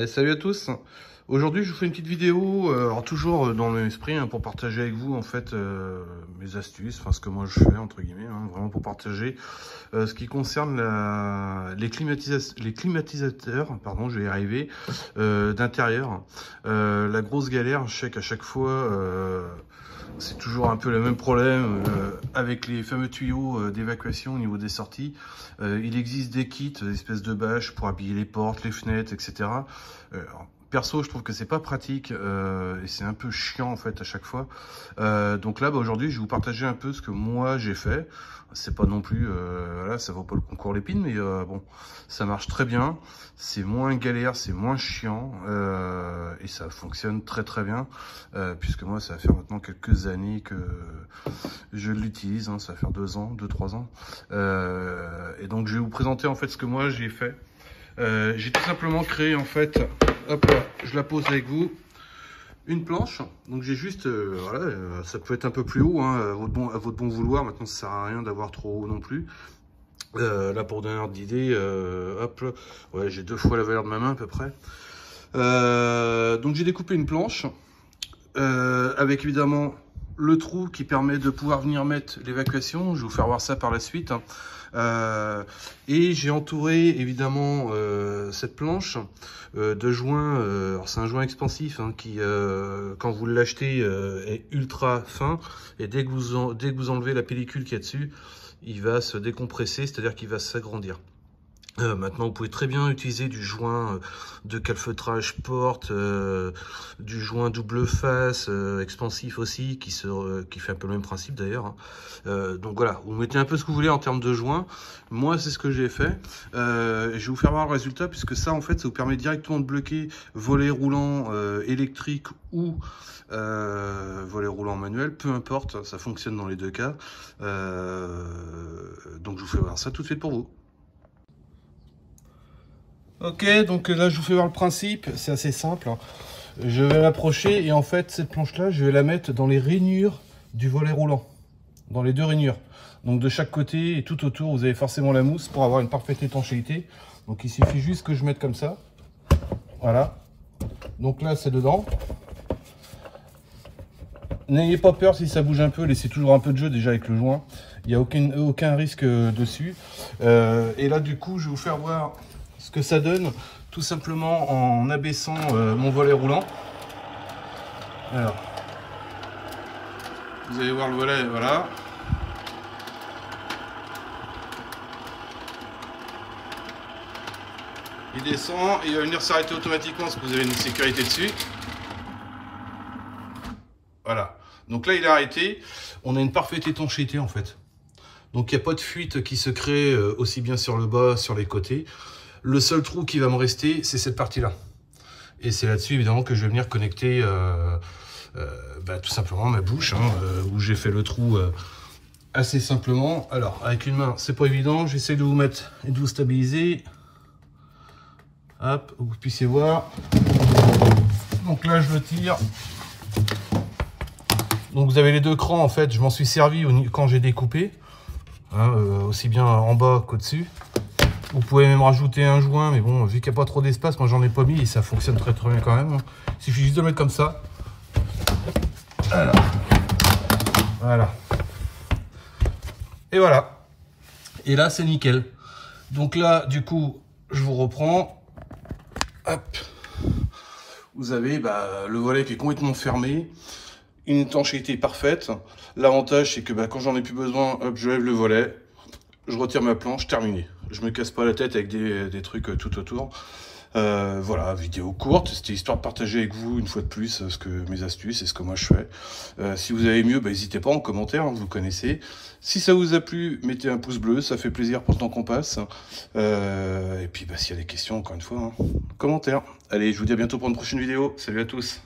Salut à tous. Aujourd'hui, je vous fais une petite vidéo, alors toujours dans le même esprit, pour partager avec vous en fait mes astuces, enfin ce que moi je fais entre guillemets, vraiment pour partager ce qui concerne les climatisateurs, pardon, je vais y arriver, d'intérieur. La grosse galère, je sais qu'à chaque fois, c'est toujours un peu le même problème avec les fameux tuyaux d'évacuation au niveau des sorties. Il existe des kits, des espèces de bâches pour habiller les portes, les fenêtres, etc. Perso, je trouve que c'est pas pratique et c'est un peu chiant en fait à chaque fois. Donc là, aujourd'hui, je vais vous partager un peu ce que moi j'ai fait. C'est pas non plus, voilà, ça vaut pas le concours l'épine, mais bon, ça marche très bien. C'est moins galère, c'est moins chiant et ça fonctionne très très bien. Puisque moi, ça va faire maintenant quelques années que je l'utilise. Ça va faire 2 ans, 2-3 ans. Et donc, je vais vous présenter en fait ce que moi j'ai fait. J'ai tout simplement créé en fait, hop là, je la pose avec vous, une planche. Donc j'ai juste, voilà, ça peut être un peu plus haut, à votre bon vouloir. Maintenant ça sert à rien d'avoir trop haut non plus. Là pour donner un ordre d'idée, hop, ouais, j'ai 2 fois la valeur de ma main à peu près. Donc j'ai découpé une planche avec évidemment le trou qui permet de pouvoir venir mettre l'évacuation. Je vais vous faire voir ça par la suite. Et j'ai entouré évidemment cette planche de joints. Alors c'est un joint expansif qui, quand vous l'achetez, est ultra fin. Et dès que vous enlevez la pellicule qu'il y a dessus, il va se décompresser, c'est-à-dire qu'il va s'agrandir. Maintenant, vous pouvez très bien utiliser du joint de calfeutrage porte, du joint double face, expansif aussi, qui fait un peu le même principe d'ailleurs. Donc voilà, vous mettez un peu ce que vous voulez en termes de joints. Moi, c'est ce que j'ai fait. Je vais vous faire voir le résultat, puisque ça, en fait, ça vous permet directement de bloquer volet roulant électrique ou volet roulant manuel, peu importe, ça fonctionne dans les deux cas. Donc je vous fais voir ça tout de suite pour vous. Ok, donc là je vous fais voir le principe, c'est assez simple. Je vais l'approcher et en fait cette planche là je vais la mettre dans les rainures du volet roulant. Dans les 2 rainures. Donc de chaque côté et tout autour vous avez forcément la mousse pour avoir une parfaite étanchéité. Donc il suffit juste que je mette comme ça. Voilà. Donc là c'est dedans. N'ayez pas peur si ça bouge un peu, laissez toujours un peu de jeu déjà avec le joint. Il n'y a aucun risque dessus. Et là du coup je vais vous faire voir ce que ça donne tout simplement en abaissant mon volet roulant. Alors, vous allez voir le volet, voilà. Il descend et il va venir s'arrêter automatiquement parce que vous avez une sécurité dessus. Voilà. Donc là, il est arrêté. On a une parfaite étanchéité en fait. Donc il n'y a pas de fuite qui se crée aussi bien sur le bas, sur les côtés. Le seul trou qui va me rester, c'est cette partie-là. Et c'est là-dessus, évidemment, que je vais venir connecter tout simplement ma bouche, où j'ai fait le trou assez simplement. Alors, avec une main, c'est pas évident. J'essaie de vous mettre et de vous stabiliser. Hop, vous puissiez voir. Donc là, je le tire. Donc vous avez les 2 crans, en fait. Je m'en suis servi quand j'ai découpé. Aussi bien en bas qu'au-dessus. Vous pouvez même rajouter un joint, mais bon, vu qu'il n'y a pas trop d'espace, moi j'en ai pas mis et ça fonctionne très très bien quand même. Il suffit juste de mettre comme ça. Voilà. Et voilà. Et là, c'est nickel. Donc là, du coup, je vous reprends. Hop. Vous avez le volet qui est complètement fermé. Une étanchéité parfaite. L'avantage, c'est que quand j'en ai plus besoin, hop, je lève le volet. Je retire ma planche, terminé. Je me casse pas la tête avec des trucs tout autour. Voilà, vidéo courte. C'était histoire de partager avec vous une fois de plus mes astuces et ce que moi je fais. Si vous avez mieux, n'hésitez pas en commentaire, vous connaissez. Si ça vous a plu, mettez un pouce bleu, ça fait plaisir pour le temps qu'on passe. Et puis s'il y a des questions, encore une fois, commentaire. Allez, je vous dis à bientôt pour une prochaine vidéo. Salut à tous.